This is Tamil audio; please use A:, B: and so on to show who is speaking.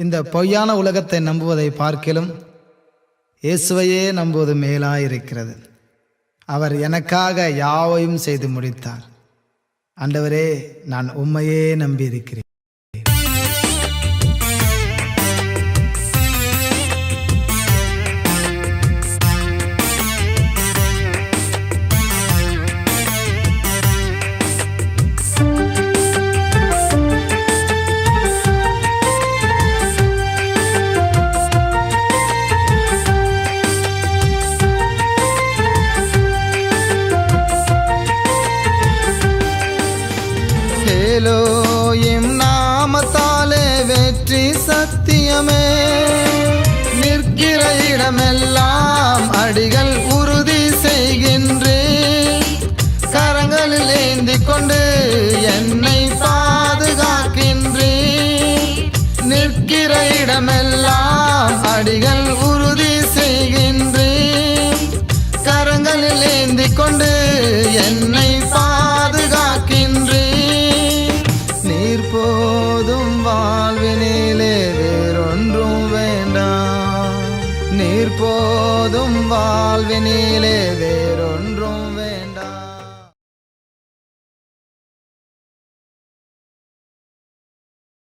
A: இந்த பொய்யான உலகத்தை நம்புவதை பார்க்கிலும் இயேசுவையே நம்புவது மேலாயிருக்கிறது. அவர் எனக்காக யாவையும் செய்து முடித்தார். ஆண்டவரே, நான் உம்மையே நம்பியிருக்கிறேன். எலோஹிம் நாமத்தாலே வெற்றி சத்தியமே, நிற்கிற இடமெல்லாம் அடிகள் உறுதி செய்கின்றேன். கரங்களில் ஏந்தி கொண்டு என்னை பாதுகாக்கின்றேன். நிற்கிற இடமெல்லாம் அடிகள் உறுதி செய்கின்றேன். கரங்களில் ஏந்தி கொண்டு என்னை பாதுகாக்கின்றேன். போதும் வாழ்வினிலே வேறொன்றும் வேண்டாம். நீர் போதும் வாழ்வினிலே